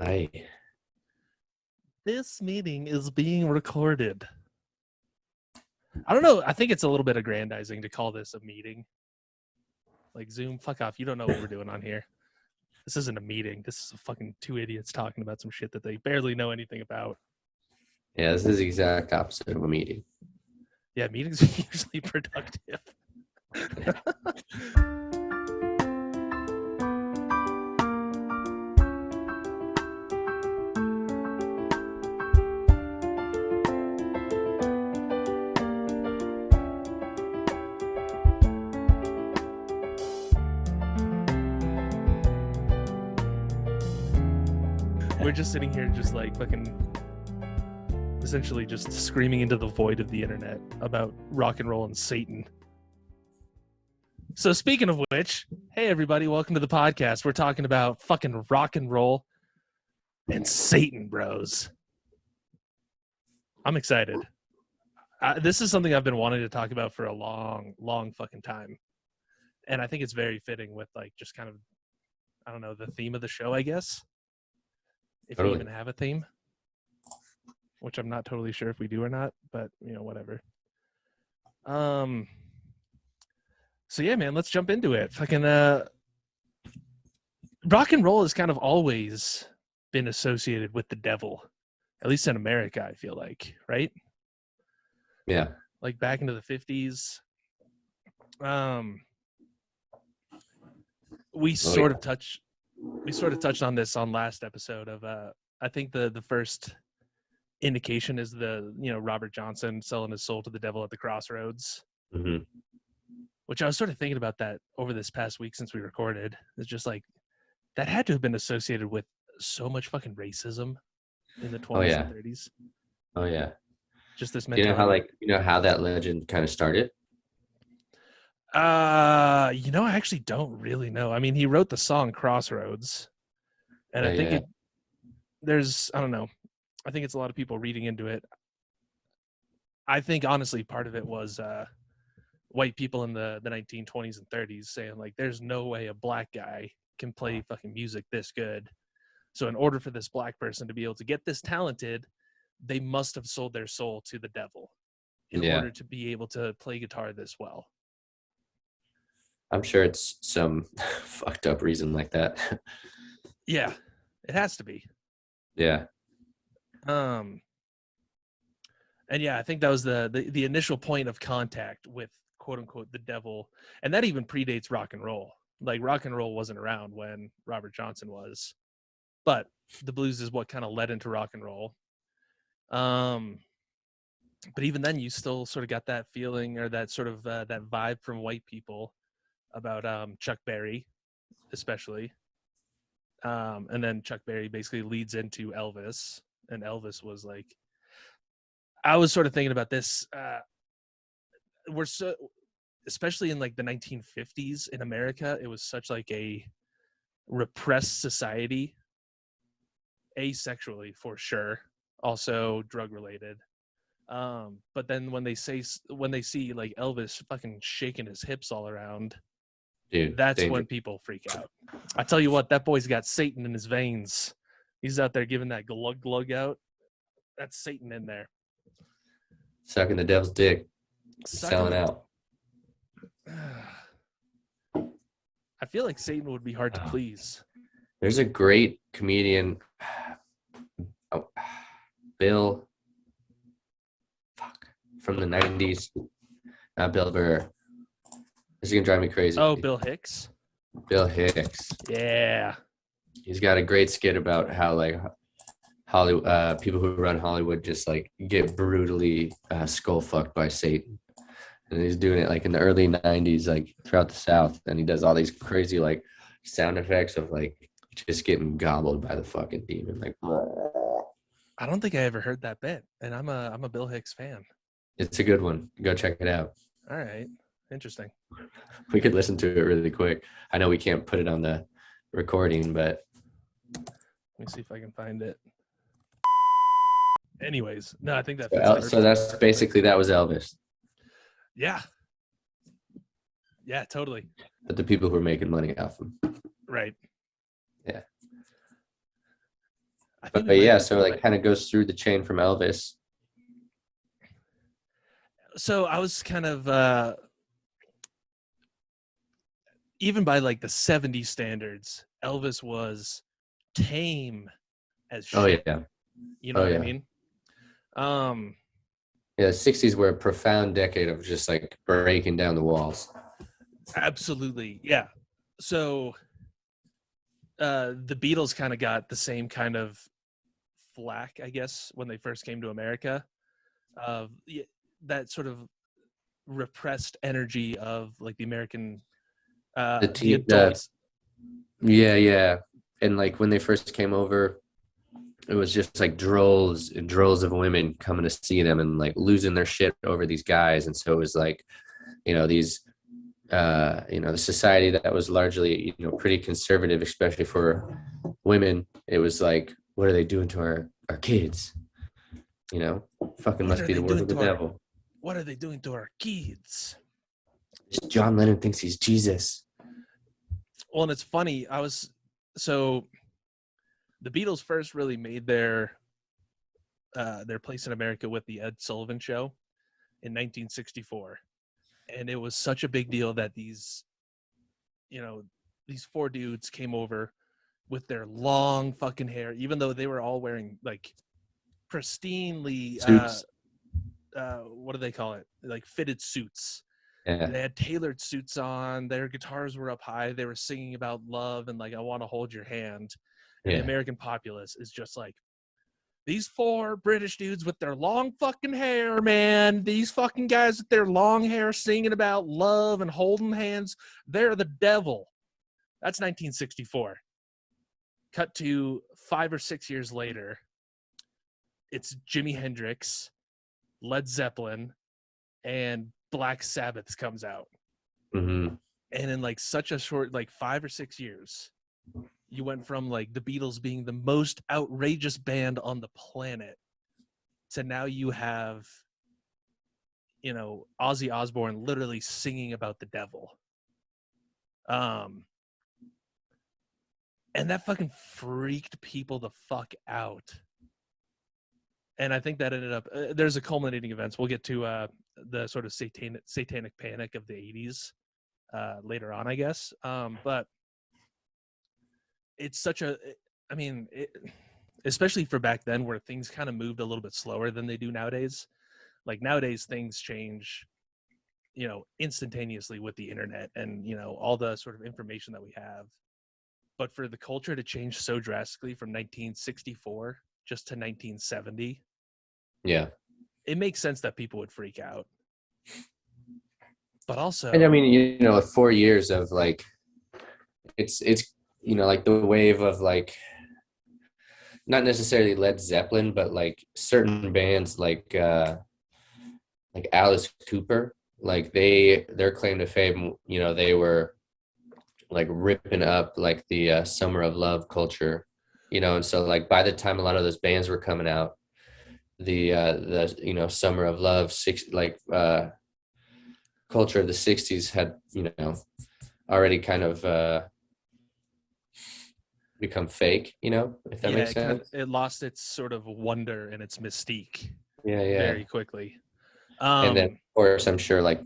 Hi. This meeting is being recorded. I don't know. I think it's a little bit aggrandizing to call this a meeting. Like Zoom, fuck off. You don't know what we're doing on here. This isn't a meeting. This is fucking two idiots talking about some shit that they barely know anything about. Yeah, this is the exact opposite of a meeting. Yeah, meetings are usually productive. We're just sitting here just like fucking essentially just screaming into the void of the internet about rock and roll and Satan. So speaking of which, hey everybody, welcome to the podcast. We're talking about fucking rock and roll and Satan, bros. I'm excited. This is something I've been wanting to talk about for a long fucking time. And I think it's very fitting with like just kind of, I don't know, the theme of the show, I guess. If we even have a theme, which I'm not totally sure if we do or not, but you know, whatever. So yeah, man, let's jump into it. Fucking rock and roll has kind of always been associated with the devil, at least in America, I feel like, right? Yeah. Like back into the 50s. We sort of touched on this on last episode of I think the first indication is Robert Johnson selling his soul to the devil at the crossroads. Mm-hmm. Which I was sort of thinking about that over this past week since we recorded. It's just like that had to have been associated with so much fucking racism in the 20s and 30s. Oh yeah. Just this mentality. mentality. How that legend kind of started? I actually don't really know. I mean, he wrote the song Crossroads. And I think I don't know. I think it's a lot of people reading into it. I think honestly part of it was white people in the 1920s and 30s saying like there's no way a black guy can play fucking music this good. So in order for this black person to be able to get this talented, they must have sold their soul to the devil in order to be able to play guitar this well. I'm sure it's some fucked up reason like that. Yeah, it has to be. Yeah. And yeah, I think that was the initial point of contact with quote unquote the devil. And that even predates rock and roll. Like rock and roll wasn't around when Robert Johnson was, but the blues is what kind of led into rock and roll. But even then you still sort of got that feeling or that sort of that vibe from white people about Chuck Berry, especially. And then Chuck Berry basically leads into Elvis, and Elvis was like, I was sort of thinking about this. Especially in like the 1950s in America, it was such like a repressed society, asexually for sure, also drug related. But then when they see like Elvis fucking shaking his hips all around, dude, that's when people freak out. I tell you what, that boy's got Satan in his veins. He's out there giving that glug glug out. That's Satan in there. Sucking the devil's dick. Selling out. I feel like Satan would be hard to please. There's a great comedian, Bill, from the 90s. Not Bill Burr. This is going to drive me crazy. Oh, Bill Hicks? Bill Hicks. Yeah. He's got a great skit about how like Hollywood, people who run Hollywood just like get brutally skull fucked by Satan. And he's doing it like in the early 90s, like throughout the South. And he does all these crazy like sound effects of like just getting gobbled by the fucking demon. Like, I don't think I ever heard that bit. And I'm a Bill Hicks fan. It's a good one. Go check it out. All right. Interesting. We could listen to it really quick. I know we can't put it on the recording, but let me see if I can find it. Anyways, no, I think that so that's basically that was Elvis. Yeah. Yeah, totally. But the people who are making money off him. Right. Yeah. I think we But might yeah, be. so like kind of goes through the chain from Elvis. So I was kind of even by like the '70s standards, Elvis was tame as Oh shit. yeah. You know Oh what I yeah. mean? Um, Yeah, the 60s were a profound decade of just like breaking down the walls. absolutely. Yeah. So the Beatles kind of got the same kind of flack, I guess, when they first came to America. That sort of repressed energy of like the American, The the team, adults. yeah, yeah. And like when they first came over, it was just like droves and droves of women coming to see them and like losing their shit over these guys. And so it was like, these the society that was largely, pretty conservative, especially for women. It was like, what are they doing to our kids? Fucking What must are be they the work doing of the to our? devil. What are they doing to our kids? John Lennon thinks he's Jesus. Well, and it's funny. So the Beatles first really made their place in America with the Ed Sullivan Show in 1964, and it was such a big deal that you know, these four dudes came over with their long fucking hair, even though they were all wearing like pristinely, Suits. what do they call it? Like fitted suits. Yeah. They had tailored suits on. Their guitars were up high. They were singing about love and like, I want to hold your hand. And the Yeah. American populace is just like, these four British dudes with their long fucking hair, man. These fucking guys with their long hair singing about love and holding hands. They're the devil. That's 1964. Cut to 5 or 6 years later. It's Jimi Hendrix, Led Zeppelin, and Black Sabbath comes out. Mm-hmm. And in like such a short, like 5 or 6 years, you went from like the Beatles being the most outrageous band on the planet to now you have, Ozzy Osbourne literally singing about the devil. And that fucking freaked people the fuck out. And I think that ended up, there's a culminating events. We'll get to the sort of satanic panic of the 80s later on, I guess. But it's such a, I mean, especially for back then where things kind of moved a little bit slower than they do nowadays. Like nowadays things change, instantaneously with the internet and, all the sort of information that we have. But for the culture to change so drastically from 1964 just to 1970, Yeah. it makes sense that people would freak out. But also, And I mean, 4 years of like, it's, like the wave of like, not necessarily Led Zeppelin, but like certain bands like Alice Cooper, like their claim to fame, they were like ripping up like the summer of love culture, and so like by the time a lot of those bands were coming out, the summer of love culture of the 60s had already kind of become fake, if that yeah, makes sense. it lost its sort of wonder and its mystique Yeah, yeah. very quickly. And then of course I'm sure like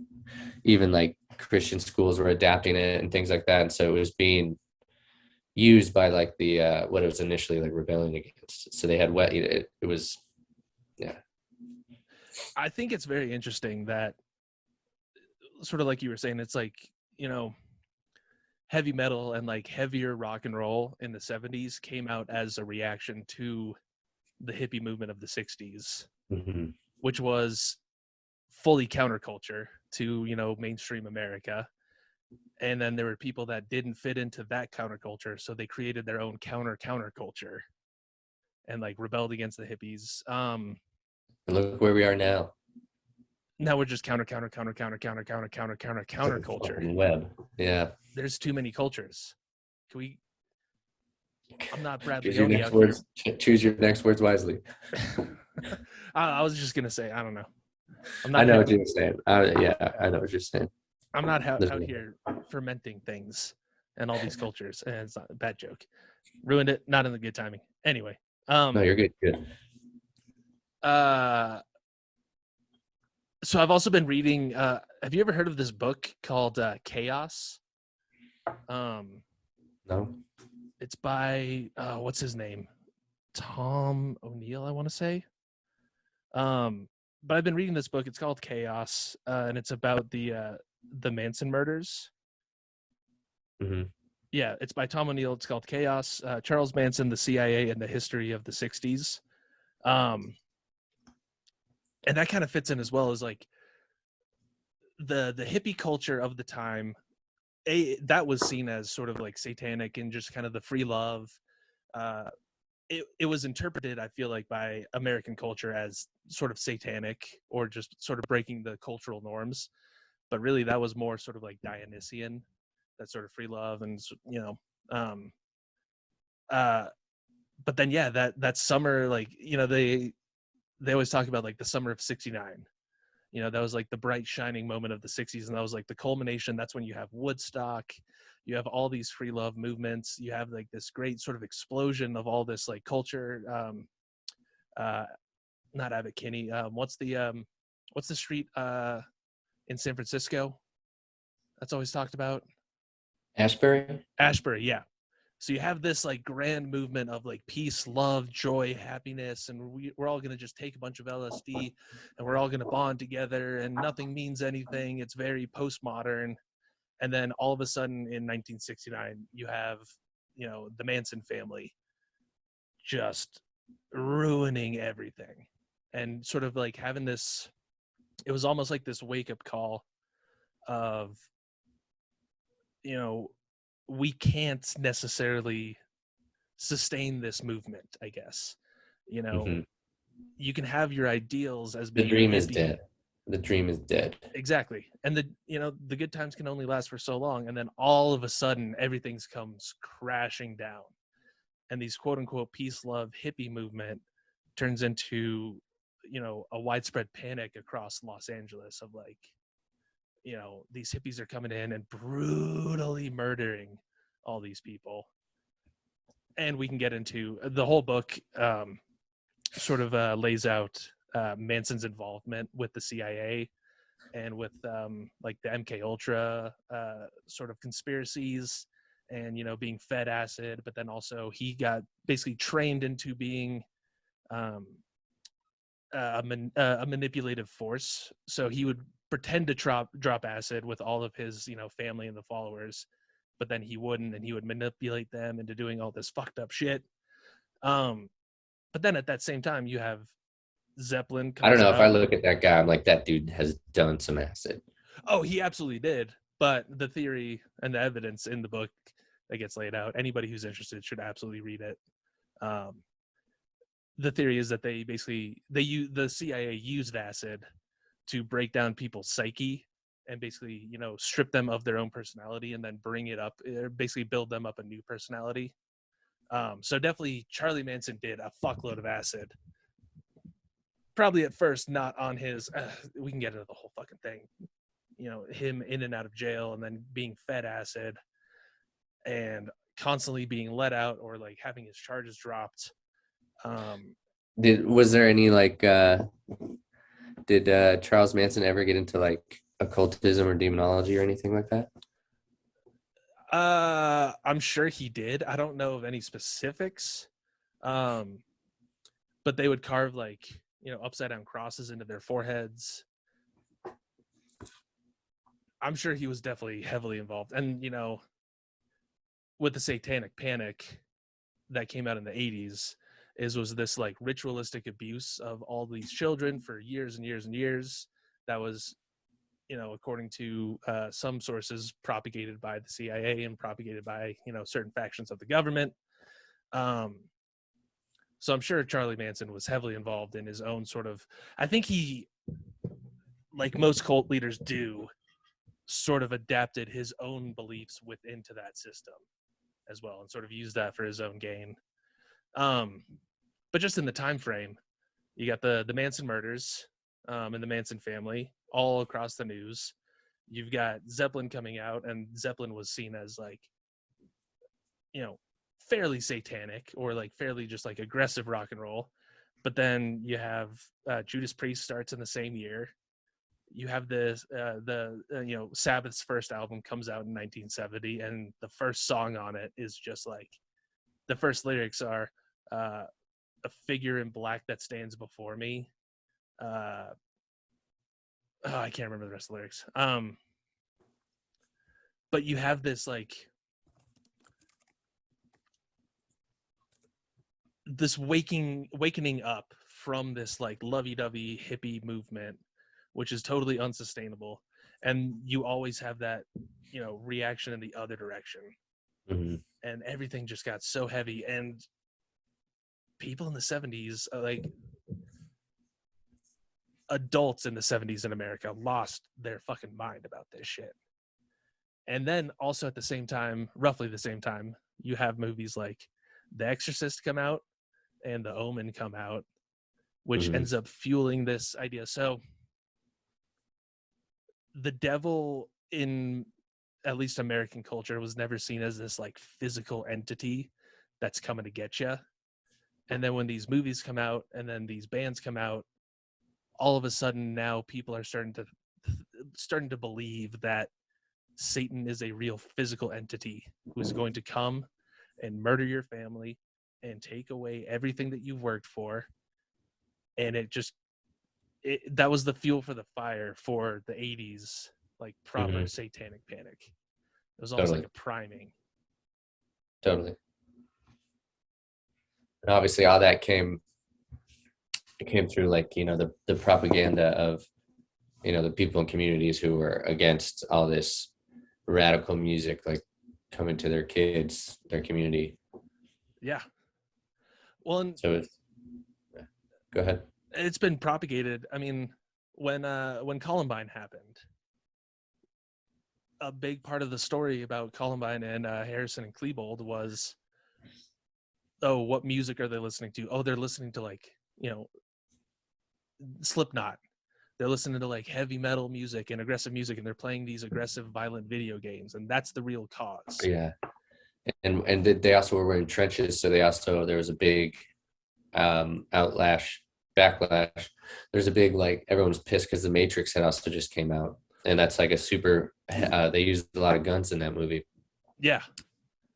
even like Christian schools were adapting it and things like that, and so it was being used by like the what it was initially like rebelling against. So they had it was, yeah. I think it's very interesting that sort of like you were saying, it's like, heavy metal and like heavier rock and roll in the 70s came out as a reaction to the hippie movement of the 60s, Mm-hmm. which was fully counterculture to, mainstream America. And then there were people that didn't fit into that counterculture, so they created their own counterculture and like rebelled against the hippies. And look where we are now. Now we're just counterculture. Web. Yeah. There's too many cultures. Can we? I'm not Brad Choose your Leone next out here. words. Choose your next words wisely. I was just gonna say, I don't know. I know what you're saying. Yeah, I know what you're saying. I'm not out here fermenting things and all these cultures, and it's not a bad joke. Ruined it. Not in the good timing. Anyway, No, Um, you're good. Good. uh, so I've also been reading. Have you ever heard of this book called Chaos? Um, No. it's by what's his name? Tom O'Neill, I want to say. But I've been reading this book. It's called Chaos, and it's about the Manson murders. Mm-hmm. Yeah, it's by Tom O'Neill. It's called Chaos: Charles Manson, the CIA, and the History of the '60s. Um, and that kind of fits in as well as like the hippie culture of the time. That was seen as sort of like satanic and just kind of the free love. Uh, it was interpreted, I feel like, by American culture as sort of satanic or just sort of breaking the cultural norms. But really, that was more sort of like Dionysian, that sort of free love, and um, uh, but then yeah, that summer, like they always talk about like the summer of '69. That was like the bright shining moment of the '60s, and that was like the culmination. That's when you have Woodstock, you have all these free love movements, you have like this great sort of explosion of all this like culture. Uh, Not Abbot Kinney. What's the street in San Francisco that's always talked about? Ashbury. Ashbury, yeah. So you have this like grand movement of like peace, love, joy, happiness, and we're all gonna just take a bunch of LSD, and we're all gonna bond together, and nothing means anything. It's very postmodern. And then all of a sudden in 1969, you have the Manson family just ruining everything, and sort of like having this. It was almost like this wake up call of you know we can't necessarily sustain this movement, I guess. you know Mm-hmm. you can have your ideals as The being a dream is hippie. dead. The dream is dead. Exactly. And the good times can only last for so long, and then all of a sudden everything comes crashing down, and these quote unquote peace love hippie movement turns into a widespread panic across Los Angeles of like these hippies are coming in and brutally murdering all these people. And we can get into the whole book. Sort of lays out Manson's involvement with the CIA and with like the MK Ultra sort of conspiracies, and being fed acid, but then also he got basically trained into being um, a manipulative force. So he would pretend to drop acid with all of his family and the followers, but then he wouldn't, and he would manipulate them into doing all this fucked up shit. Um, but then at that same time, you have Zeppelin I don't comes know. If I out. look at that guy, I'm like, that dude has done some acid. Oh, he absolutely did. But the theory and the evidence in the book that gets laid out, anybody who's interested should absolutely read it. Um, the theory is that the CIA used acid to break down people's psyche and basically strip them of their own personality and then bring it up, basically build them up a new personality. So definitely Charlie Manson did a fuckload of acid. Probably at first not on his. We can get into the whole fucking thing. Him in and out of jail and then being fed acid and constantly being let out or like having his charges dropped. Um, Was there any like did Charles Manson ever get into like occultism or demonology or anything like that? I'm sure he did. I don't know of any specifics. Um, but they would carve like upside down crosses into their foreheads. I'm sure he was definitely heavily involved. And with the Satanic Panic that came out in the 80s was this like ritualistic abuse of all these children for years and years and years that was according to some sources propagated by the CIA and propagated by certain factions of the government. um, so I'm sure Charlie Manson was heavily involved in his own sort of, I think he, like most cult leaders do, sort of adapted his own beliefs into that system as well and sort of used that for his own gain. um, but just in the time frame, you got the Manson murders and the Manson family all across the news. You've got Zeppelin coming out, and Zeppelin was seen as like, you know, fairly satanic or like fairly just like aggressive rock and roll. But then you have Judas Priest starts in the same year. You have this Sabbath's first album comes out in 1970, and the first song on it is just like, the first lyrics are a figure in black that stands before me. I can't remember the rest of the lyrics. But you have this like this wakening up from this like lovey-dovey hippie movement, which is totally unsustainable, and you always have that, you know, reaction in the other direction. Mm-hmm. And everything just got so heavy, and people in the 70s, like adults in the 70s in America, lost their fucking mind about this shit. And then also at the same time, roughly the same time, you have movies like The Exorcist come out and The Omen come out, which Mm-hmm. ends up fueling this idea. So the devil in at least American culture was never seen as this like physical entity that's coming to get you. And then when these movies come out and then these bands come out, all of a sudden now people are starting to believe that Satan is a real physical entity who is going to come and murder your family and take away everything that you've worked for. And that was the fuel for the fire for the 80s, like proper Mm-hmm. satanic panic. It was almost Totally. like a priming. Totally. And obviously all that came through like, you know, the propaganda of, you know, the people in communities who were against all this radical music, like coming to their kids, their community. Yeah. Well, and So go ahead. it's been propagated. I mean, when Columbine happened, a big part of the story about Columbine and Harrison and Klebold was, oh, what music are they listening to? Oh, they're listening to like, you know, Slipknot. They're listening to like heavy metal music and aggressive music, and they're playing these aggressive, violent video games, and that's the real cause. Yeah. And they also were wearing trenches, so there was a big backlash. There's a big like everyone's pissed because the Matrix had also just came out, and that's like a super. They used a lot of guns in that movie. Yeah.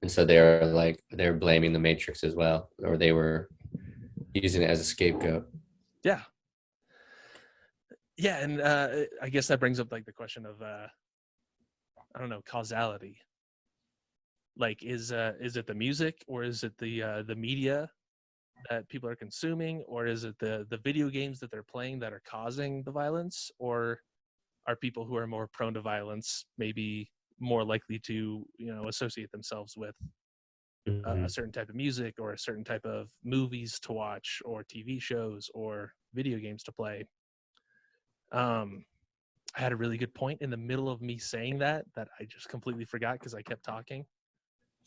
And so they're blaming the Matrix as well, or they were using it as a scapegoat. Yeah. Yeah, and I guess that brings up like the question of I don't know, causality. Like, is it the music, or is it the media that people are consuming, or is it the video games that they're playing that are causing the violence, or are people who are more prone to violence maybe more likely to, you know, associate themselves with Mm-hmm. a certain type of music or a certain type of movies to watch or TV shows or video games to play? I had a really good point in the middle of me saying that I just completely forgot because I kept talking.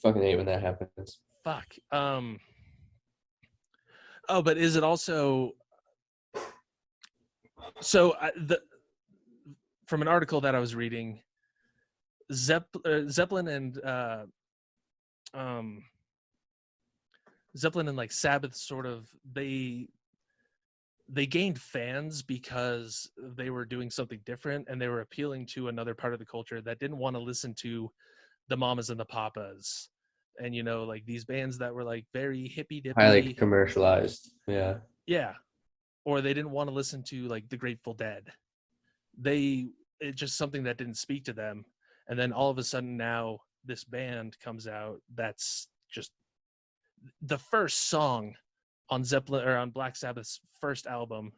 Fucking hate when that happens. Fuck. Oh, but is it also so? From an article that I was reading, Zeppelin and like Sabbath sort of they gained fans because they were doing something different, and they were appealing to another part of the culture that didn't want to listen to the Mamas and the Papas, and, you know, like these bands that were like very hippy Highly dippy. commercialized. Yeah. Yeah. Or they didn't want to listen to like the Grateful Dead. It's just something that didn't speak to them. And then all of a sudden now this band comes out that's just the first song on Zeppelin or on Black Sabbath's first album.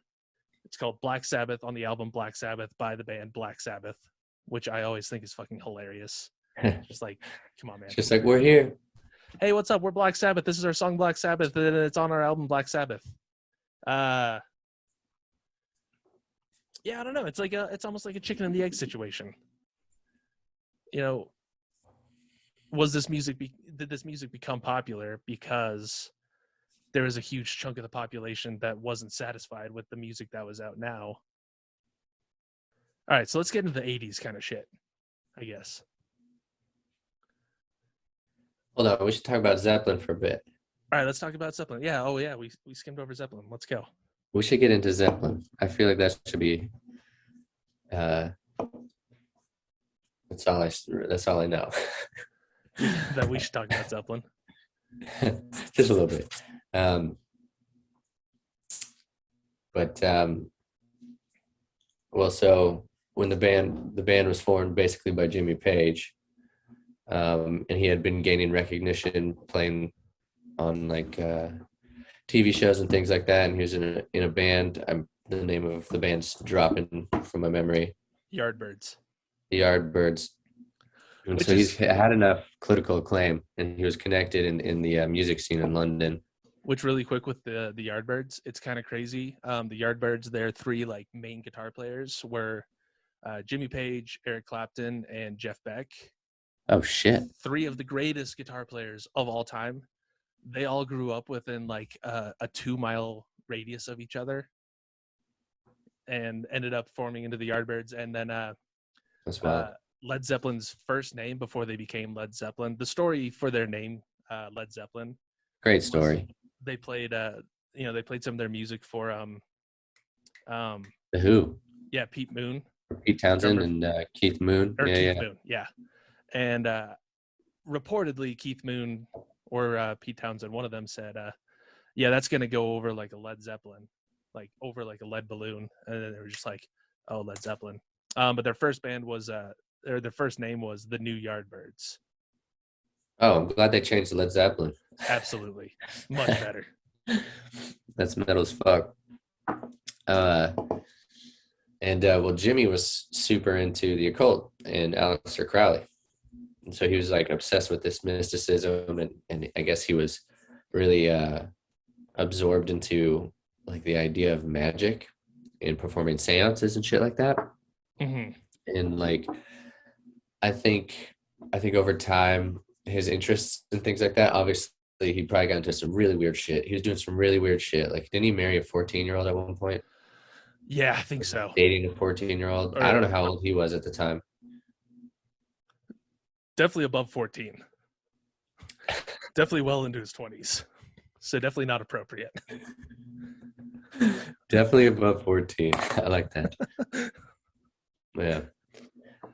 It's called Black Sabbath on the album Black Sabbath by the band Black Sabbath, which I always think is fucking hilarious. Just like, come on, man. Just like, we're here. Hey, what's up? We're Black Sabbath. This is our song Black Sabbath, and it's on our album Black Sabbath. Yeah, I don't know. It's almost like a chicken and the egg situation. You know, did this music become popular because there was a huge chunk of the population that wasn't satisfied with the music that was out now? All right, so let's get into the 80s kind of shit, I guess. Hold on, we should talk about Zeppelin for a bit. All right, let's talk about Zeppelin. Yeah, oh yeah, we skimmed over Zeppelin. Let's go. We should get into Zeppelin. I feel like that should be. Uh, that's all I. That's all I know. That we should talk about Zeppelin. Just a little bit. Um, but well, so when the band was formed basically by Jimmy Page, and he had been gaining recognition playing on like TV shows and things like that, and he was in a band. The name of the band's dropping from my memory. Yardbirds. The Yardbirds. And Which so is he's had enough critical acclaim, and he was connected in the music scene in London. which really quick with the Yardbirds, it's kind of crazy. The Yardbirds, their three like main guitar players were Jimmy Page, Eric Clapton, and Jeff Beck. Oh shit! Three of the greatest guitar players of all time. They all grew up within like a 2-mile radius of each other, and ended up forming into the Yardbirds. And then That's wild. Led Zeppelin's first name before they became Led Zeppelin. The story for their name, Led Zeppelin, Great story. they played they played some of their music for The Who, yeah, Pete Moon. Pete Townsend, Remember? and Keith Moon. Or Yeah, Keith yeah. Moon, yeah. And reportedly Keith Moon or Pete Townsend, one of them said, yeah, that's gonna go over like a Led Zeppelin, like over like a lead balloon. And then they were just like, oh, Led Zeppelin. But their first band was or their first name was the New Yardbirds. Oh, I'm glad they changed to Led Zeppelin. Absolutely. Much better. That's metal as fuck. Well, Jimmy was super into the occult and Aleister Crowley. And so he was like obsessed with this mysticism, and I guess he was really absorbed into like the idea of magic and performing seances and shit like that. Mm-hmm. And like I think over time his interests and things like that, obviously he probably got into some really weird shit. He was doing some really weird shit. Like, didn't he marry a 14-year-old at one point? Yeah, I think so. Dating a 14-year-old. I don't know how old he was at the time. Definitely above 14. Definitely well into his 20s. So definitely not appropriate. Definitely above 14. I like that. Yeah.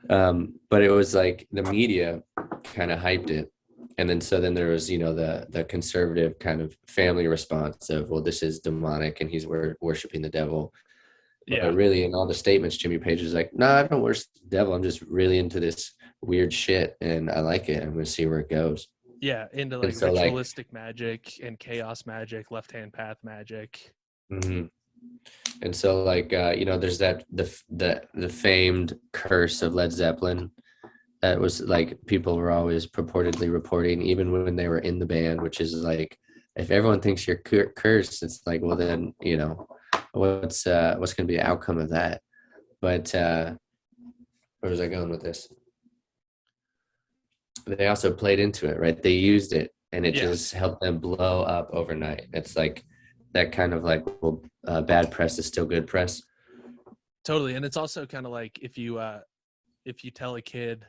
But it was like the media kind of hyped it. And then there was, the conservative kind of family response of, well, this is demonic and he's worshiping the devil. Yeah. But really, in all the statements, Jimmy Page is like, no, I don't worship the devil. I'm just really into this weird shit and I like it. I'm going to see where it goes. Yeah, into like ritualistic magic and chaos magic, left-hand path magic. Mm-hmm. And so there's that the famed curse of Led Zeppelin that was like people were always purportedly reporting even when they were in the band, which is like, if everyone thinks you're cursed, it's like, well then, what's going to be the outcome of that? But where was I going with this? They also played into it, right? They used it and it just helped them blow up overnight. It's like that kind of like, well, bad press is still good press. Totally. And it's also kind of like if you tell a kid,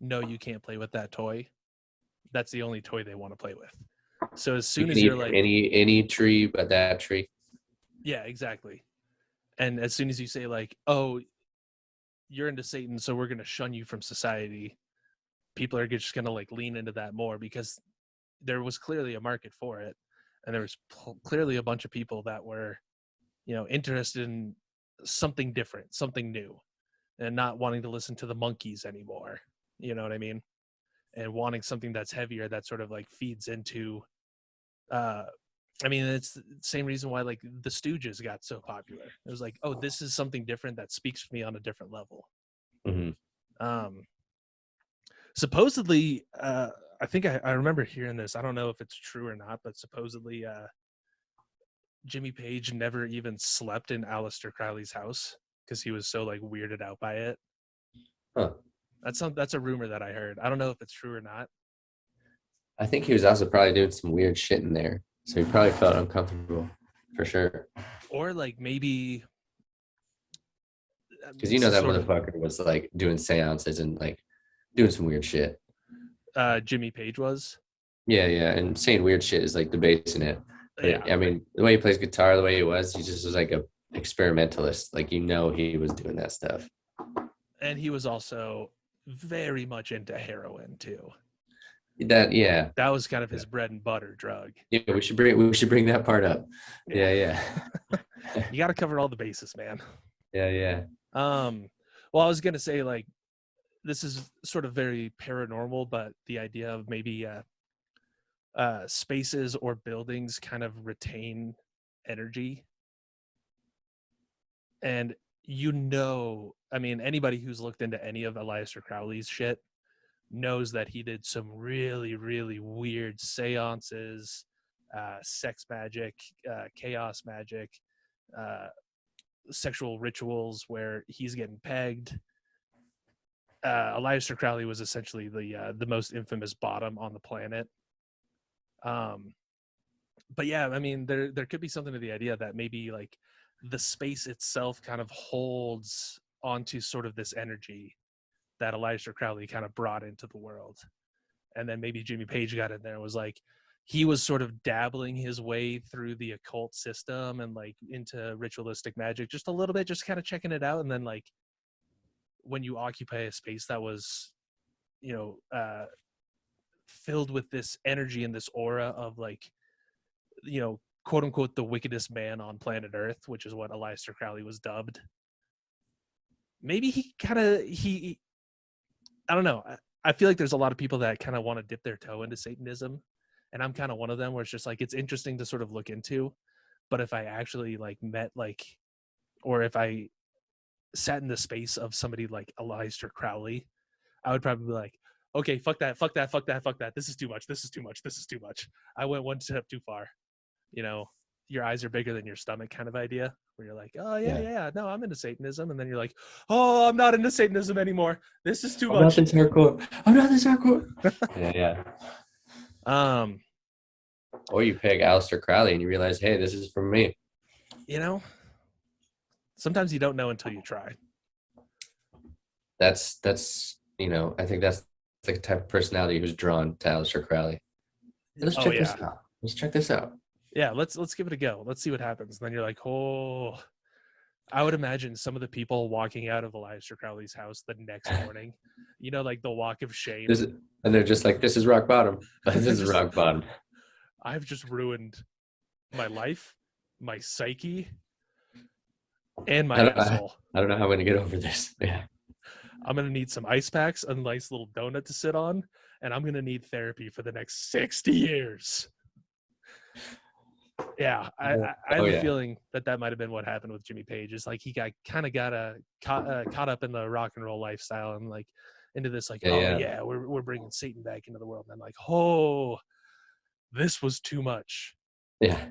no, you can't play with that toy, that's the only toy they want to play with. So as soon as you're like any tree but that tree. Yeah, exactly. And as soon as you say like, oh, you're into Satan, so we're going to shun you from society, people are just going to like lean into that more because there was clearly a market for it. And there was clearly a bunch of people that were, interested in something different, something new, and not wanting to listen to the monkeys anymore. You know what I mean? And wanting something that's heavier that sort of like feeds into, it's the same reason why like the Stooges got so popular. It was like, oh, this is something different that speaks to me on a different level. Mm-hmm. Supposedly, I think I remember hearing this. I don't know if it's true or not, but supposedly Jimmy Page never even slept in Aleister Crowley's house because he was so like weirded out by it. Huh. That's a rumor that I heard. I don't know if it's true or not. I think he was also probably doing some weird shit in there. So he probably felt uncomfortable for sure. Or like maybe because that motherfucker was like doing seances and like doing some weird shit. Jimmy Page was? Yeah, and saying weird shit is like the bass in it. But Yeah. I mean, the way he plays guitar, the way he just was like a experimentalist. Like he was doing that stuff. And he was also very much into heroin too. Yeah. That was kind of his bread and butter drug. Yeah, we should bring that part up. Yeah. You got to cover all the bases, man. Yeah. Well, I was gonna say, like, this is sort of very paranormal, but the idea of maybe spaces or buildings kind of retain energy, and I mean, anybody who's looked into any of Aleister Crowley's shit knows that he did some really, really weird seances, sex magic, chaos magic, uh, sexual rituals where he's getting pegged. Aleister Crowley was essentially the most infamous bottom on the planet. But yeah, I mean, there could be something to the idea that maybe like the space itself kind of holds onto sort of this energy that Aleister Crowley kind of brought into the world. And then maybe Jimmy Page got in there and was like, he was sort of dabbling his way through the occult system and like into ritualistic magic just a little bit, just kind of checking it out. And then like when you occupy a space that was, you know, filled with this energy and this aura of like, you know, quote unquote, the wickedest man on planet Earth, which is what Aleister Crowley was dubbed. Maybe I don't know. I feel like there's a lot of people that kind of want to dip their toe into Satanism. And I'm kind of one of them where it's just like, it's interesting to sort of look into. But if I actually like met like, or if I sat in the space of somebody like Aleister Crowley, I would probably be like, okay, fuck that. This is too much. This is too much. I went one step too far. You know, your eyes are bigger than your stomach kind of idea, where you're like, oh yeah, no, I'm into Satanism. And then you're like, oh, I'm not into Satanism anymore. This is too much. I'm not this hardcore. Yeah. Or you pick Aleister Crowley and you realize, hey, this is for me. You know, sometimes you don't know until you try. That's you know, I think that's the type of personality who's drawn to Aleister Crowley. Let's check this out. Let's check this out. Yeah, let's give it a go. Let's see what happens. And then you're like, oh, I would imagine some of the people walking out of Aleister Crowley's house the next morning, you know, like the walk of shame. And they're just like, this is rock bottom. This is rock bottom. I've just ruined my life, my psyche, and my asshole. I don't know how I'm going to get over this. Yeah. I'm going to need some ice packs, a nice little donut to sit on, and I'm going to need therapy for the next 60 years. Yeah, I have a feeling that might have been what happened with Jimmy Page. It's like he got caught up in the rock and roll lifestyle and like into this like, we're bringing Satan back into the world. And I'm like, oh, this was too much. Yeah.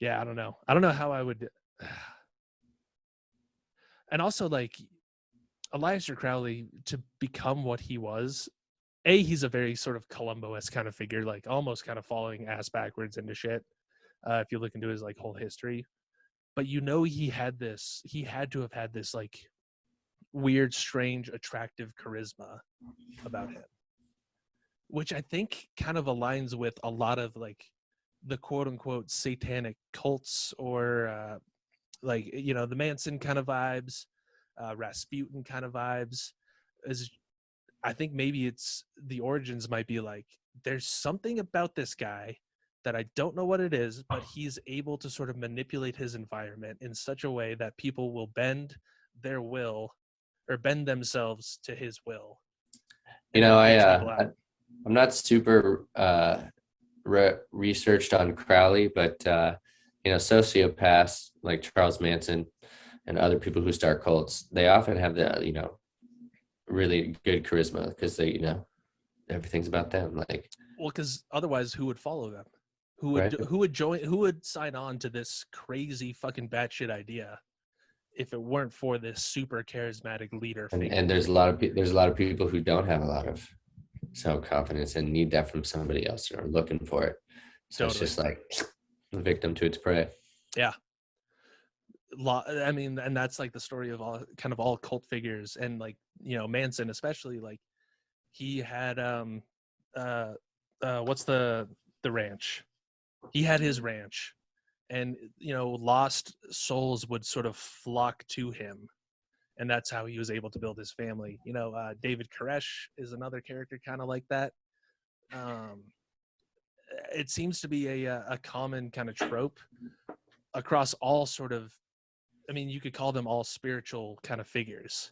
Yeah, I don't know how I would. And also, like, Aleister Crowley, to become what he was, he's a very sort of Columbo-esque kind of figure, like almost kind of falling ass backwards into shit. If you look into his like whole history, but you know, he had to have had this like weird, strange, attractive charisma about him, which I think kind of aligns with a lot of like the quote unquote satanic cults or like, you know, the Manson kind of vibes, Rasputin kind of vibes. Is I think maybe it's the origins might be like, there's something about this guy that I don't know what it is, but he's able to sort of manipulate his environment in such a way that people will bend their will or bend themselves to his will. You know, I'm not super researched on Crowley, but you know, sociopaths like Charles Manson and other people who start cults, they often have the, you know, really good charisma because they, you know, everything's about them. Like, well, because otherwise, who would follow them? Who would join? Who would sign on to this crazy fucking batshit idea if it weren't for this super charismatic leader figure? And there's a lot of people who don't have a lot of self-confidence and need that from somebody else or looking for it. So It's just like the victim to its prey. Yeah. I mean, and that's like the story of all cult figures, and like, you know, Manson especially, like he had what's the ranch? He had his ranch, and lost souls would sort of flock to him, and that's how he was able to build his family. David Koresh is another character kind of like that. It seems to be a common kind of trope across all sort of, I mean, you could call them all spiritual kind of figures.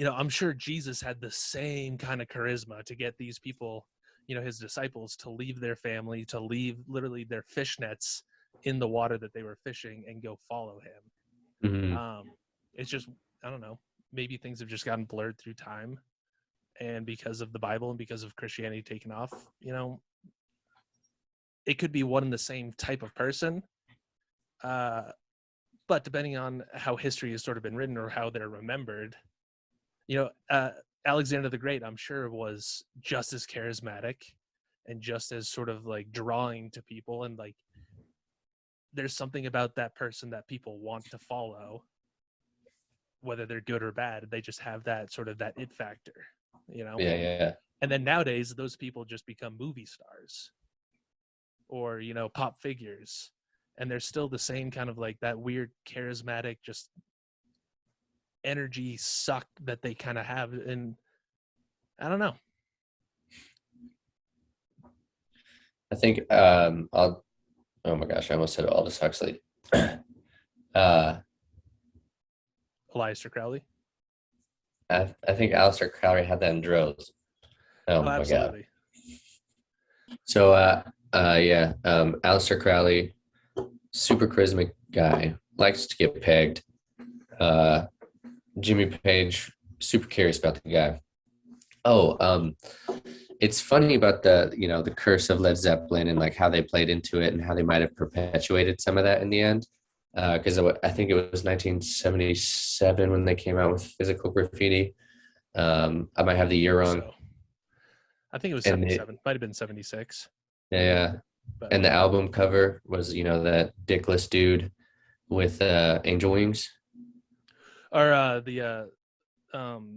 I'm sure Jesus had the same kind of charisma to get these people, his disciples, to leave their family, to leave literally their fishnets in the water that they were fishing and go follow him. Mm-hmm. It's just, I don't know, maybe things have just gotten blurred through time, and because of the Bible and because of Christianity taking off, it could be one and the same type of person. But depending on how history has sort of been written or how they're remembered, Alexander the Great, I'm sure, was just as charismatic and just as sort of like drawing to people. And like, there's something about that person that people want to follow, whether they're good or bad. They just have that sort of that it factor, Yeah. And then nowadays, those people just become movie stars or, pop figures. And they're still the same kind of like that weird charismatic, just energy suck that they kind of have. And I don't know. I think oh my gosh, I almost said Aldous Huxley. Aleister Crowley. I think Aleister Crowley had that in droves. Oh my Absolutely. God. So yeah, Aleister Crowley, super charismatic guy, likes to get pegged. Jimmy Page, super curious about the guy. It's funny about the curse of Led Zeppelin and like how they played into it and how they might have perpetuated some of that in the end. Because I think it was 1977 when they came out with Physical Graffiti. I might have the year wrong. So, I think it was 77. Might have been 76. Yeah. But. And the album cover was, that dickless dude with angel wings. Or the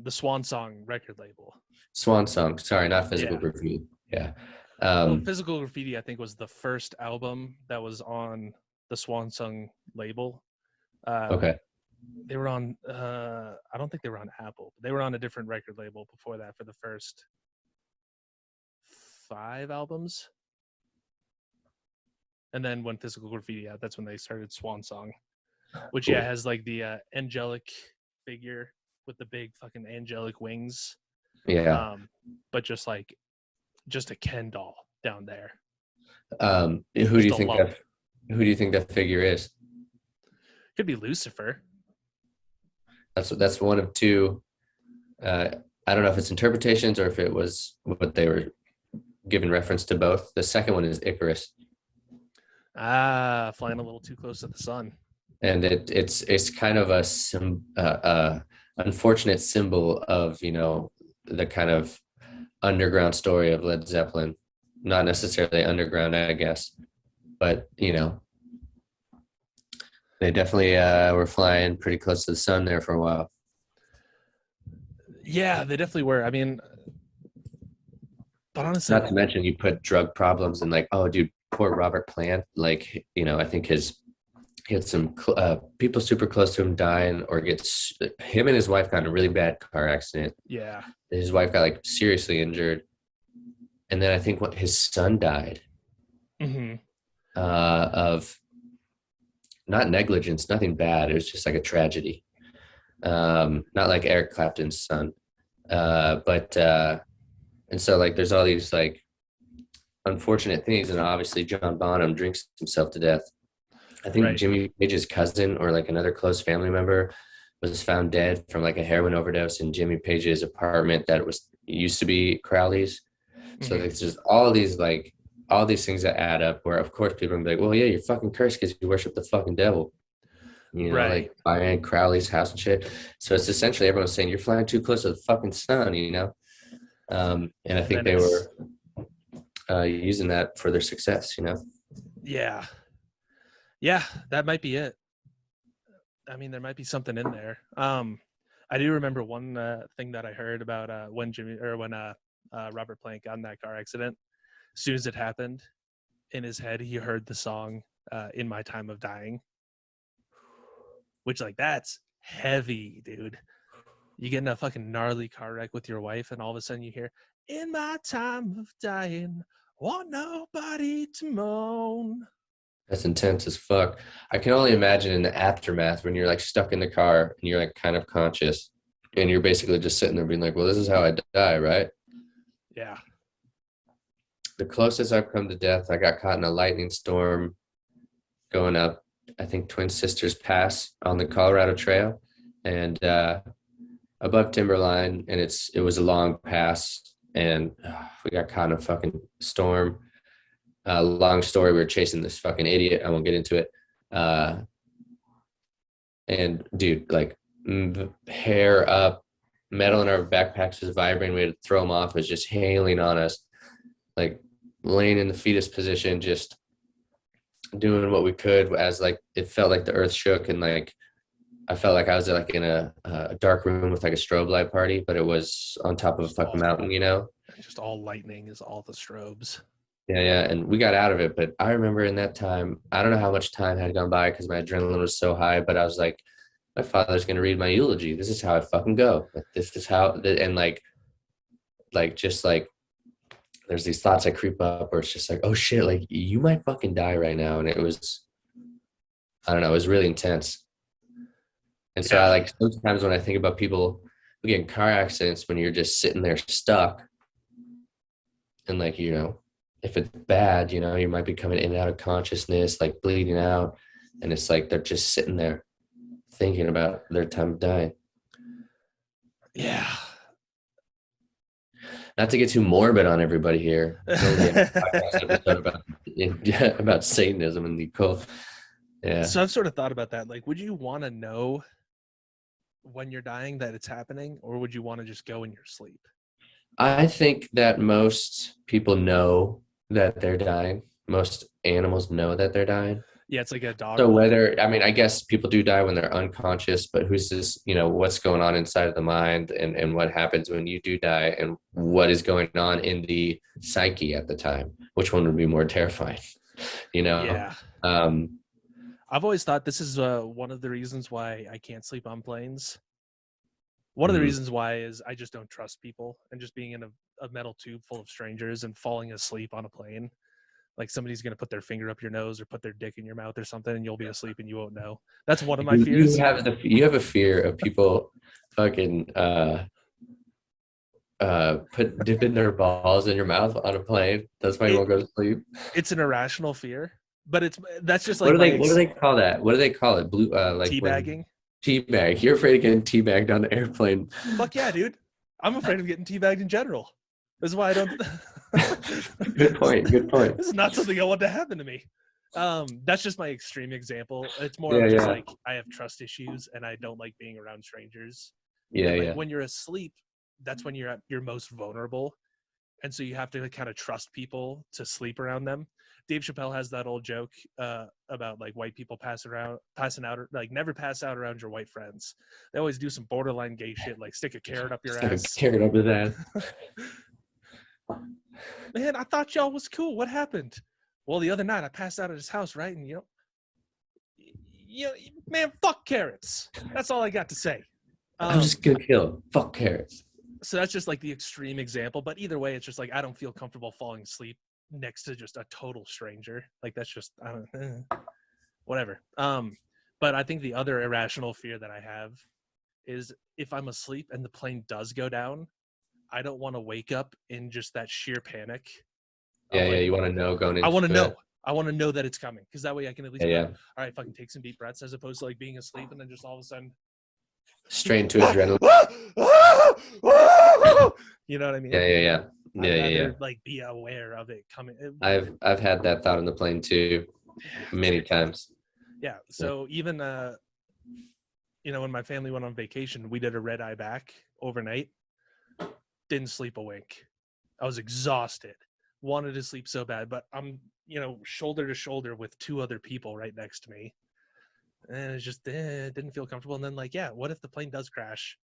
Swan Song record label. Swan Song. Sorry, not Physical Graffiti. Yeah. Well, Physical Graffiti, I think, was the first album that was on the Swan Song label. Okay. They were on, I don't think they were on Apple. But they were on a different record label before that for the first 5 albums. And then when Physical Graffiti out, that's when they started Swan Song, which, cool. Has like the angelic figure with the big fucking angelic wings. Yeah. But just a Ken doll down there. Who do you think that figure is? Could be Lucifer. That's one of two. I don't know if it's interpretations or if it was what they were giving reference to both. The second one is Icarus. Flying a little too close to the sun. And it's kind of a unfortunate symbol of the kind of underground story of Led Zeppelin. Not necessarily underground, I guess, but they definitely were flying pretty close to the sun there for a while. Yeah, they definitely were. I mean, but honestly, not to mention you put drug problems and like, oh, dude, poor Robert Plant. Like, I think he had some people super close to him dying, or him and his wife got in a really bad car accident. Yeah, his wife got like seriously injured, and then I think his son died of not negligence, nothing bad. It was just like a tragedy. Not like Eric Clapton's son, but and so like there's all these like unfortunate things, and obviously John Bonham drinks himself to death. I think Jimmy Page's cousin or like another close family member was found dead from like a heroin overdose in Jimmy Page's apartment that used to be Crowley's. So it's just all these things that add up where of course people are gonna be like, well, yeah, you're fucking cursed because you worship the fucking devil. Like buying Crowley's house and shit. So it's essentially everyone's saying you're flying too close to the fucking sun, and I think they were using that for their success, Yeah, that might be it. I mean, there might be something in there. I do remember one thing that I heard about when Robert Plant got in that car accident. As soon as it happened, in his head, he heard the song "In My Time of Dying," which, like, that's heavy, dude. You get in a fucking gnarly car wreck with your wife, and all of a sudden you hear, "In my time of dying, want nobody to moan." That's intense as fuck. I can only imagine in the aftermath when you're like stuck in the car and you're like kind of conscious and you're basically just sitting there being like, well, this is how I die, right? Yeah. The closest I've come to death, I got caught in a lightning storm going up, I think, Twin Sisters Pass on the Colorado Trail, and above Timberline, and it was a long pass, and we got caught in a fucking storm. Long story, we were chasing this fucking idiot. I won't get into it. And dude, like, hair up, metal in our backpacks was vibrating. We had to throw them off. It was just hailing on us, like laying in the fetus position, just doing what we could as like it felt like the earth shook, and like I felt like I was like in a dark room with like a strobe light party, but it was on top of a fucking mountain, you know? Just all lightning is all the strobes. Yeah, and we got out of it. But I remember in that time, I don't know how much time had gone by because my adrenaline was so high, but I was like, my father's going to read my eulogy. This is how I fucking go. Like, this is how, and like, just like, there's these thoughts that creep up where it's just like, oh shit, like you might fucking die right now. And it was, I don't know, it was really intense. And so I like, sometimes when I think about people who get in car accidents, when you're just sitting there stuck and like, you know, if it's bad, you know, you might be coming in and out of consciousness, like bleeding out. And it's like they're just sitting there thinking about their time of dying. Yeah. Not to get too morbid on everybody here. It's only a podcast episode about Satanism and the cult. Yeah. So I've sort of thought about that. Like, would you want to know when you're dying that it's happening, or would you want to just go in your sleep? I think that most people know that they're dying. Most animals know that they're dying. Yeah, it's like a dog. So whether, I mean, I guess people do die when they're unconscious, but who's this, you know, what's going on inside of the mind, and what happens when you do die, and what is going on in the psyche at the time? Which one would be more terrifying? You know? Yeah. I've always thought this is one of the reasons why I can't sleep on planes. One of the reasons why is I just don't trust people, and just being in a metal tube full of strangers and falling asleep on a plane. Like somebody's going to put their finger up your nose or put their dick in your mouth or something, and you'll be asleep and you won't know. That's one of my fears. You have a fear of people fucking dipping their balls in your mouth on a plane. That's why you won't go to sleep. It's an irrational fear, but that's just like what do they call that? What do they call it? Blue like teabagging. Teabag. You're afraid of getting teabagged on the airplane. Fuck yeah, dude. I'm afraid of getting teabagged in general. This is why I don't. Good point. This is not something I want to happen to me. That's just my extreme example. It's more of just like I have trust issues and I don't like being around strangers. Yeah. When you're asleep, that's when you're at your most vulnerable, and so you have to kind of trust people to sleep around them. Dave Chappelle has that old joke about like white people passing out, like never pass out around your white friends. They always do some borderline gay shit, like stick a carrot up your ass. Carrot up his ass. Man, I thought y'all was cool. What happened? Well, the other night I passed out at his house, right? And man, fuck carrots. That's all I got to say. I'm just gonna kill him. Fuck carrots. So that's just like the extreme example. But either way, it's just like I don't feel comfortable falling asleep next to just a total stranger. Like that's just whatever. But I think the other irrational fear that I have is if I'm asleep and the plane does go down, I don't want to wake up in just that sheer panic. Yeah, you want to know going into I want to know. I want to know that it's coming, because that way I can at least all right, fucking take some deep breaths, as opposed to like being asleep and then just all of a sudden straight into adrenaline. You know what I mean? Yeah. Like be aware of it coming. I've had that thought on the plane too, many times. Yeah. So even when my family went on vacation, we did a red eye back overnight. Didn't sleep a wink. I was exhausted. Wanted to sleep so bad, but I'm shoulder to shoulder with two other people right next to me, and it just didn't feel comfortable. And then what if the plane does crash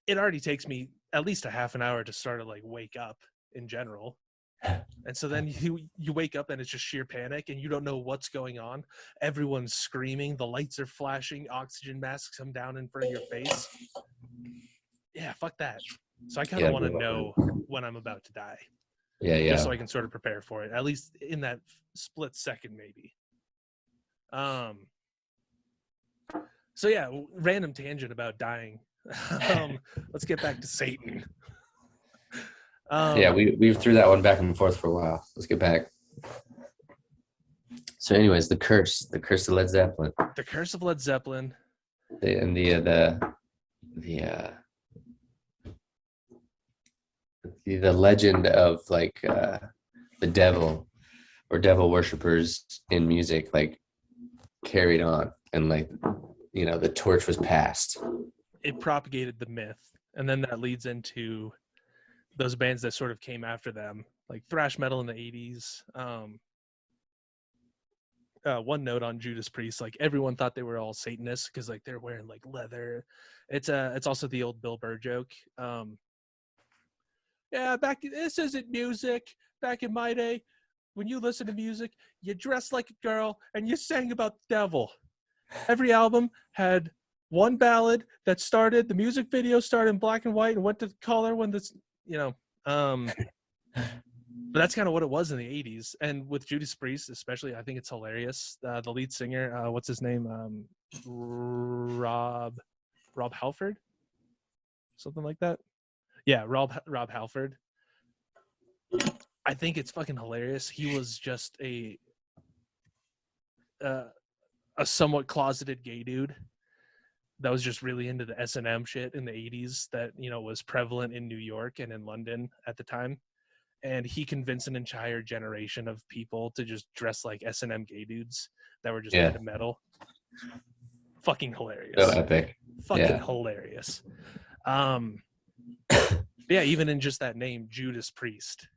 it already takes me at least a half an hour to sort of like wake up in general. And so then you wake up and it's just sheer panic and you don't know what's going on. Everyone's screaming, the lights are flashing, oxygen masks come down in front of your face. Yeah, fuck that. So I kind of want to know when I'm about to die. Yeah. Just so I can sort of prepare for it, at least in that split second, maybe. So yeah, random tangent about dying. Let's get back to Satan. Yeah, we threw that one back and forth for a while. Let's get back. So, anyways, the curse of Led Zeppelin. The curse of Led Zeppelin. The legend of like the devil or devil worshippers in music, like carried on, and like, you know, the torch was passed. It propagated the myth, and then that leads into those bands that sort of came after them, like thrash metal in the 80s. One note on Judas Priest, like everyone thought they were all Satanists because like they're wearing like leather. It's also the old Bill Burr joke. Yeah, this isn't music. Back in my day, when you listen to music, you dressed like a girl and you sang about the devil. Every album had one ballad that started, the music video started in black and white and went to color when this, you know, but that's kind of what it was in the 80s. And with Judas Priest, especially, I think it's hilarious. The lead singer, what's his name? Rob Halford? Something like that. Yeah, Rob Halford. I think it's fucking hilarious. He was just a somewhat closeted gay dude that was just really into the S&M shit in the 80s that, you know, was prevalent in New York and in London at the time. And he convinced an entire generation of people to just dress like S&M gay dudes that were just into metal. Fucking hilarious. So epic. Fucking hilarious. Yeah, even in just that name, Judas Priest.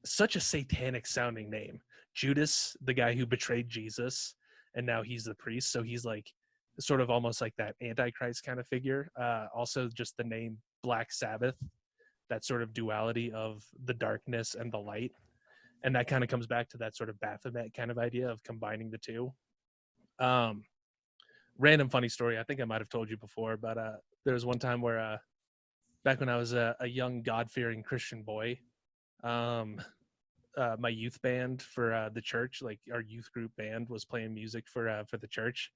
Such a satanic sounding name. Judas, the guy who betrayed Jesus, and now he's the priest. So he's like sort of almost like that Antichrist kind of figure. Also just the name Black Sabbath, that sort of duality of the darkness and the light. And that kind of comes back to that sort of Baphomet kind of idea of combining the two. Random funny story. I think I might have told you before, but there was one time where back when I was a young God-fearing Christian boy, my youth band for the church, like our youth group band, was playing music for the church,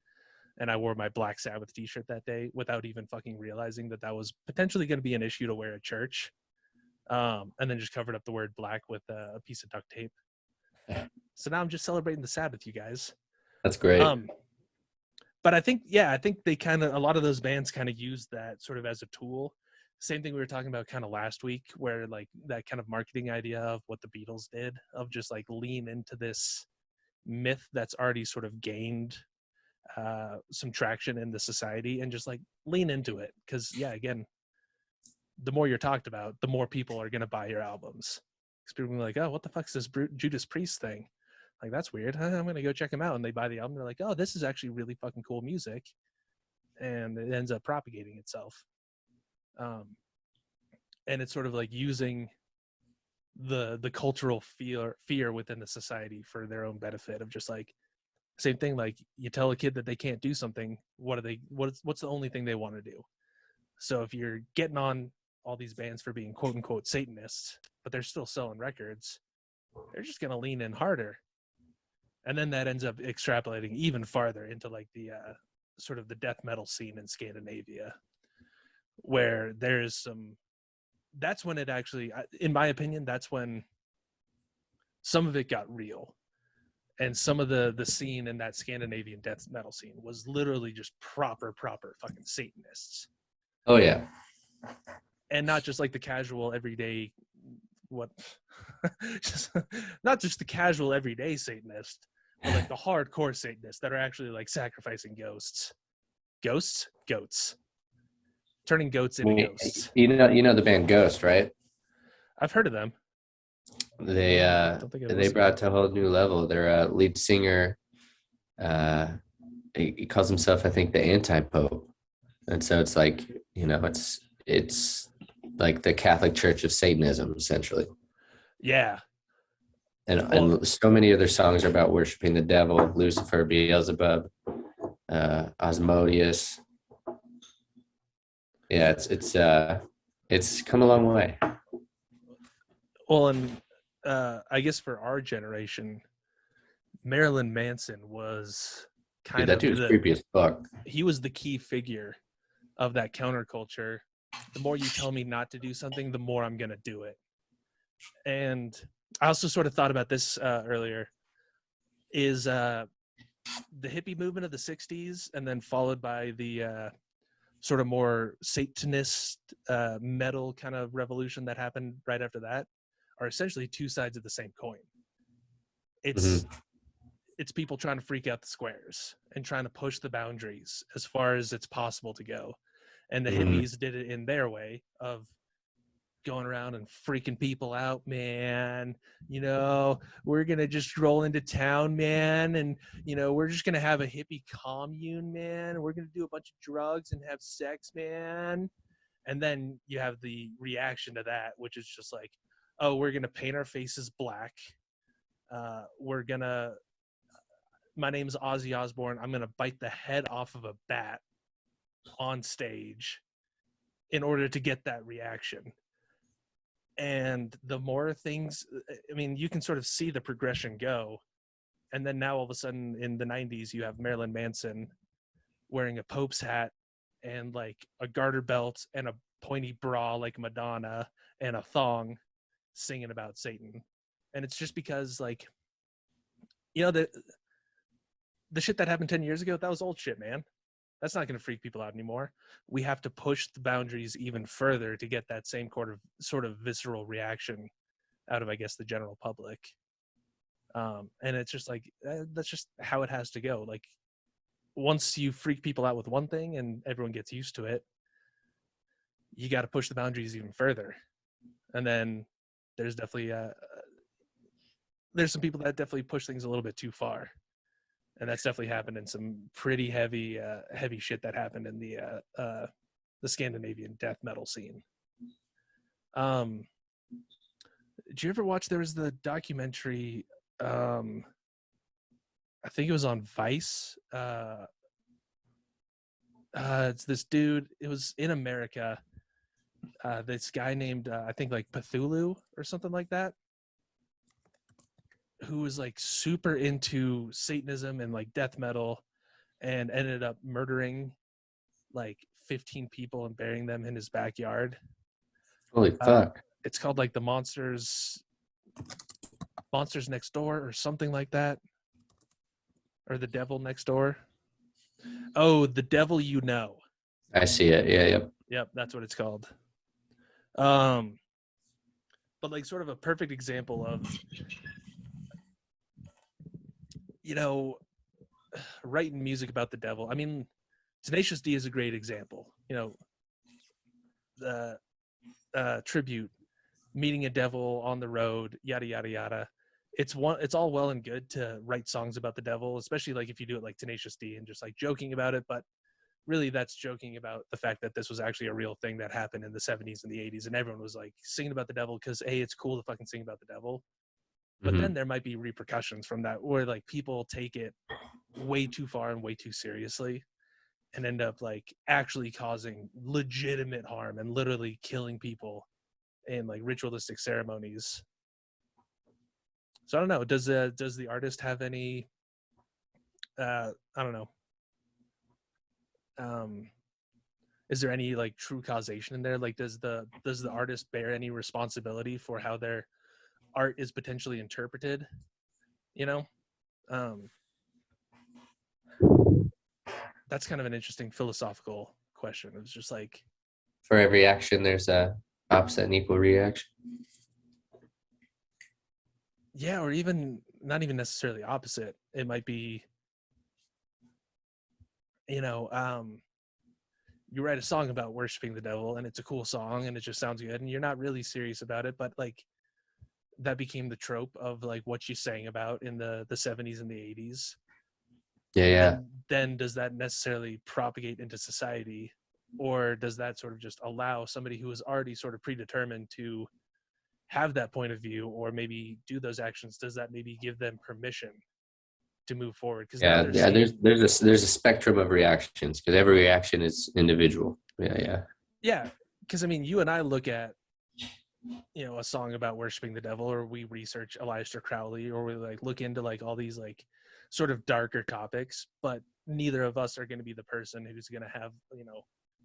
and I wore my Black Sabbath t-shirt that day without even fucking realizing that was potentially going to be an issue to wear at church, and then just covered up the word black with a piece of duct tape. So now I'm just celebrating the Sabbath, you guys. That's great. But I think they kind of, a lot of those bands kind of use that sort of as a tool. Same thing we were talking about kind of last week, where like that kind of marketing idea of what the Beatles did, of just like lean into this myth that's already sort of gained some traction in the society and just like lean into it. Because yeah, again, the more you're talked about, the more people are going to buy your albums. Because people are like, oh, what the fuck's this Judas Priest thing? Like, that's weird. I'm going to go check them out. And they buy the album. They're like, oh, this is actually really fucking cool music. And it ends up propagating itself. And it's sort of like using the cultural fear within the society for their own benefit, of just like, same thing, like you tell a kid that they can't do something, what's the only thing they want to do? So if you're getting on all these bands for being quote unquote Satanists, but they're still selling records, they're just going to lean in harder. And then that ends up extrapolating even farther into like the sort of the death metal scene in Scandinavia, where there's some, that's when it actually, in my opinion, that's when some of it got real. And some of the scene in that Scandinavian death metal scene was literally just proper fucking Satanists. Oh yeah. And not just like the casual everyday, not just the casual everyday Satanist, but like the hardcore Satanists that are actually like sacrificing goats, turning goats into ghosts. You know the band Ghost, right? I've heard of them. They brought it to a whole new level. Their lead singer, he calls himself, I think, the anti-pope. And so it's like, it's like the Catholic Church of Satanism, essentially. Yeah. And Well, and so many other songs are about worshiping the devil, Lucifer, Beelzebub, Osmodeus. Yeah, it's come a long way. well, and I guess for our generation, Marilyn Manson was Dude, kind that of dude's creepy as fuck. he was the key figure of that counterculture. The more you tell me not to do something, the more I'm going to do it. And I also sort of thought about this earlier, is the hippie movement of the 60s and then followed by the sort of more Satanist metal kind of revolution that happened right after that are essentially two sides of the same coin. It's Mm-hmm. it's people trying to freak out the squares and trying to push the boundaries as far as it's possible to go. And the Mm-hmm. hippies did it in their way of going around and freaking people out, man. We're gonna just roll into town, man, and we're just gonna have a hippie commune, man. We're gonna do a bunch of drugs and have sex, man. And then you have the reaction to that, which is just like, oh, we're gonna paint our faces black. We're gonna My name's Ozzy Osbourne. I'm gonna bite the head off of a bat on stage in order to get that reaction. And the more things, I mean, you can sort of see the progression go. And then now all of a sudden in the 90s, you have Marilyn Manson wearing a Pope's hat and like a garter belt and a pointy bra like Madonna and a thong singing about Satan. And it's just because like, the shit that happened 10 years ago, that was old shit, man. That's not going to freak people out anymore. We have to push the boundaries even further to get that same sort of visceral reaction out of, I guess, the general public. And it's just like, that's just how it has to go. Like, once you freak people out with one thing and everyone gets used to it, you got to push the boundaries even further. And then there's definitely, there's some people that definitely push things a little bit too far. And that's definitely happened in some pretty heavy shit that happened in the Scandinavian death metal scene. Did you ever watch? There was the documentary. I think it was on Vice. It's this dude. It was in America. This guy named I think like Cthulhu or something like that, who was like super into Satanism and like death metal, and ended up murdering like 15 people and burying them in his backyard. Holy fuck. It's called like the Monsters Next Door or something like that, or the Devil Next Door. Oh, The Devil You Know. I see it. Yeah, yep. Yep, that's what it's called. But like sort of a perfect example of, writing music about the devil. I mean, Tenacious D is a great example. The tribute, meeting a devil on the road, yada yada yada. It's all well and good to write songs about the devil, especially like if you do it like Tenacious D and just like joking about it, but really that's joking about the fact that this was actually a real thing that happened in the 70s and the 80s, and everyone was like singing about the devil because it's cool to fucking sing about the devil. But then there might be repercussions from that where like people take it way too far and way too seriously and end up like actually causing legitimate harm and literally killing people in like ritualistic ceremonies. So I don't know. Does the artist have any? I don't know. Is there any like true causation in there? Like, does the artist bear any responsibility for how their art is potentially interpreted? That's kind of an interesting philosophical question. It's just like, For every action, there's a opposite and equal reaction. yeah, or even not even necessarily opposite. It might be, you write a song about worshiping the devil and it's a cool song and it just sounds good and you're not really serious about it, but like that became the trope of like what you sang about in the 70s and the 80s. Yeah, yeah. And then does that necessarily propagate into society? Or does that sort of just allow somebody who is already sort of predetermined to have that point of view or maybe do those actions? Does that maybe give them permission to move forward? Because now they're seeing, there's a spectrum of reactions because every reaction is individual. yeah. Because I mean, you and I look at, you know, a song about worshiping the devil, or we research Aleister Crowley, or we like look into like all these like sort of darker topics, but neither of us are going to be the person who's going to have, you know,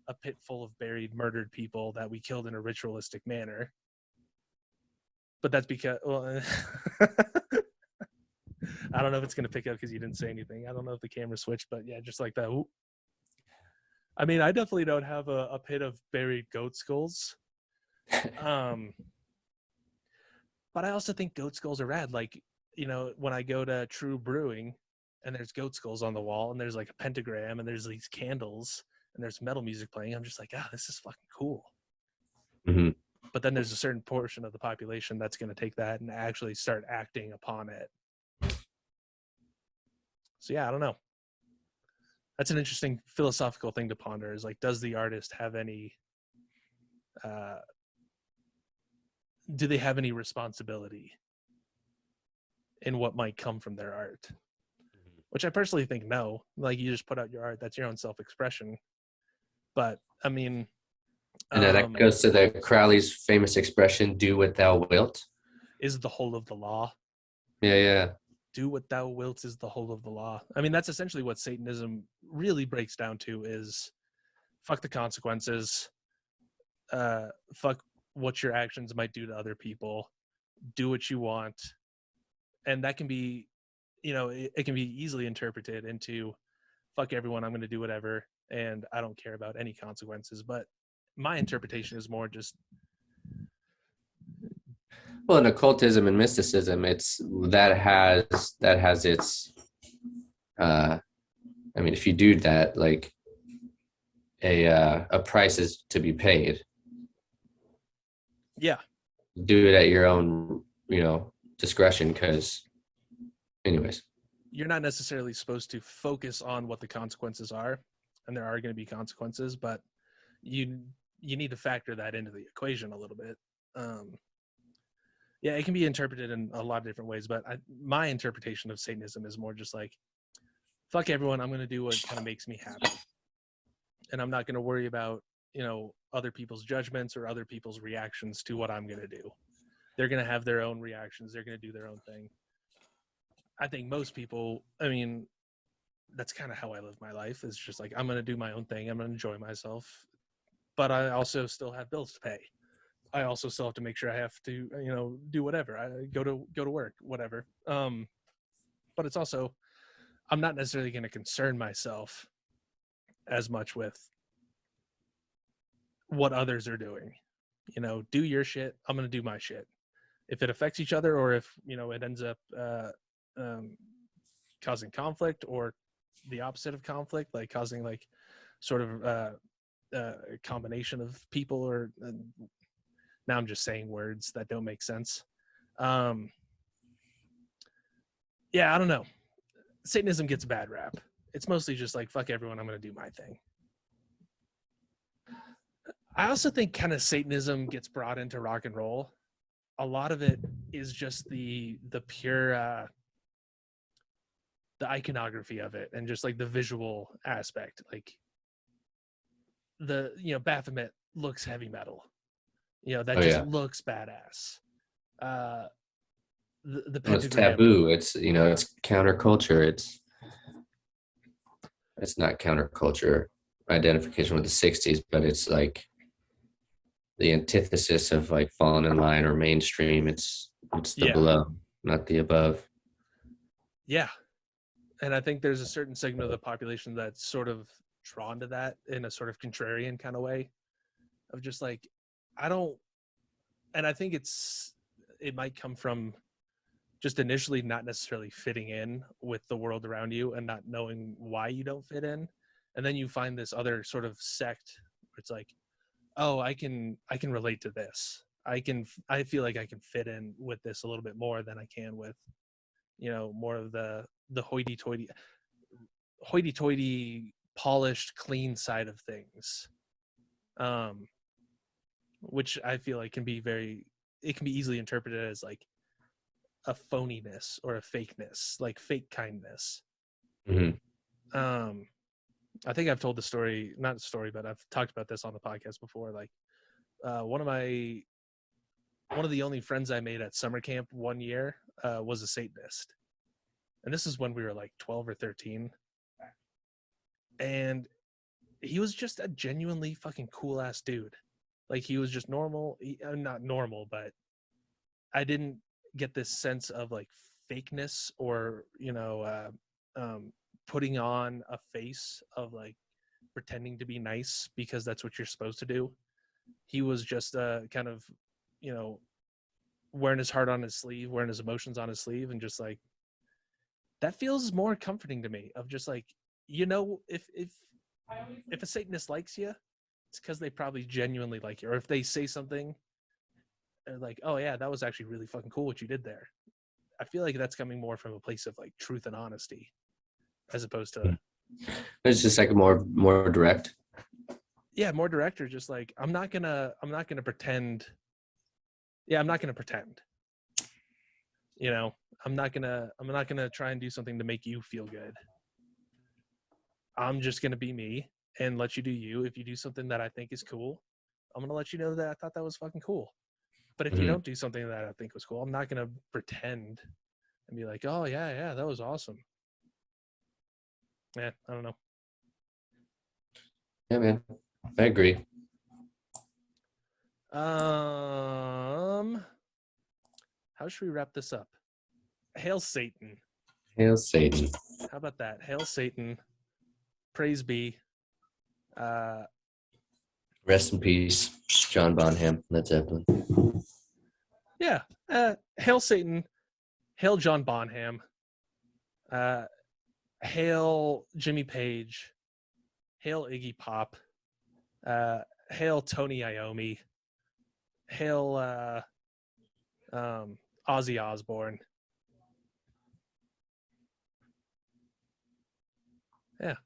a pit full of buried, murdered people that we killed in a ritualistic manner. But that's because, well, I don't know if it's going to pick up because you didn't say anything. I don't know if the camera switched, but yeah, just like that. Ooh. I mean, I definitely don't have a pit of buried goat skulls. But I also think goat skulls are rad. Like, you know, when I go to True Brewing and there's goat skulls on the wall and there's like a pentagram and there's these candles and there's metal music playing, I'm just like, this is fucking cool. Mm-hmm. But then there's a certain portion of the population that's going to take that and actually start acting upon it. So yeah, I don't know. That's an interesting philosophical thing to ponder, is like, does the artist have any, do they have any responsibility in what might come from their art? Which I personally think no. Like, you just put out your art, that's your own self-expression. But I mean, and then that goes to the Crowley's famous expression, "Do what thou wilt," is the whole of the law. Yeah. Do what thou wilt is the whole of the law. I mean, that's essentially what Satanism really breaks down to, is fuck the consequences. Fuck what your actions might do to other people. Do what you want. And that can be, you know, it can be easily interpreted into fuck everyone, I'm going to do whatever, and I don't care about any consequences. But my interpretation is more just, well, in occultism and mysticism, it's that has its I mean, if you do that, like a price is to be paid. yeah, Do it at your own, you know, discretion, because anyways, you're not necessarily supposed to focus on what the consequences are, and there are going to be consequences, but you need to factor that into the equation a little bit. Yeah, it can be interpreted in a lot of different ways, but my interpretation of Satanism is more just like, fuck everyone, I'm going to do what kind of makes me happy. And I'm not going to worry about, you know, other people's judgments or other people's reactions to what I'm going to do. They're going to have their own reactions. They're going to do their own thing. I think most people, I mean, that's kind of how I live my life. It's just like, I'm going to do my own thing. I'm going to enjoy myself. But I also still have bills to pay. I also still have to make sure I have to, you know, do whatever. I go to work, whatever. But it's also, I'm not necessarily going to concern myself as much with what others are doing. You know, do your shit. I'm going to do my shit. If it affects each other, or if, you know, it ends up causing conflict, or the opposite of conflict, like causing like sort of a combination of people, or now I'm just saying words that don't make sense. Yeah, I don't know. Satanism gets a bad rap. It's mostly just like, fuck everyone, I'm going to do my thing. I also think kind of Satanism gets brought into rock and roll. A lot of it is just the pure the iconography of it, and just like the visual aspect. Like, the, you know, Baphomet looks heavy metal. You know, that looks badass. The pentagram, it's taboo. It's, you know, it's counterculture. It's not counterculture identification with the 60s, but it's like the antithesis of like falling in line or mainstream. It's the below, not the above. Yeah. And I think there's a certain segment of the population that's sort of drawn to that in a sort of contrarian kind of way, of just like, I don't, and I think it might come from just initially not necessarily fitting in with the world around you and not knowing why you don't fit in. And then you find this other sort of sect where it's like, oh, I can relate to this. I feel like I can fit in with this a little bit more than I can with, you know, more of the hoity-toity polished, clean side of things. which I feel like can be easily interpreted as like a phoniness or a fakeness, like fake kindness. I think I've told the story, not the story, but I've talked about this on the podcast before. Like, one of the only friends I made at summer camp one year was a Satanist. And this is when we were like 12 or 13. And he was just a genuinely fucking cool ass dude. Like, he was just normal. Not normal, but I didn't get this sense of like fakeness or, putting on a face of like pretending to be nice because that's what you're supposed to do. He was just kind of, wearing his heart on his sleeve, wearing his emotions on his sleeve, and just like, that feels more comforting to me, of just like, if a Satanist likes you, it's because they probably genuinely like you. Or if they say something like, oh yeah, that was actually really fucking cool what you did there. I feel like that's coming more from a place of like truth and honesty, as opposed to it's just like more direct. Yeah, more direct, or just like, I'm not gonna pretend. Yeah, I'm not gonna pretend. I'm not gonna try and do something to make you feel good. I'm just gonna be me and let you do you. If you do something that I think is cool, I'm gonna let you know that I thought that was fucking cool. But if you don't do something that I think was cool, I'm not gonna pretend and be like, oh yeah, that was awesome. Yeah, I don't know. Yeah, man, I agree. How should we wrap this up? Hail Satan. Hail Satan. How about that? Hail Satan. Praise be. Rest in peace, John Bonham. Led Zeppelin. Yeah. Hail Satan. Hail John Bonham. Hail Jimmy Page. Hail Iggy Pop. Hail Tony Iommi. Hail Ozzy Osbourne. Yeah.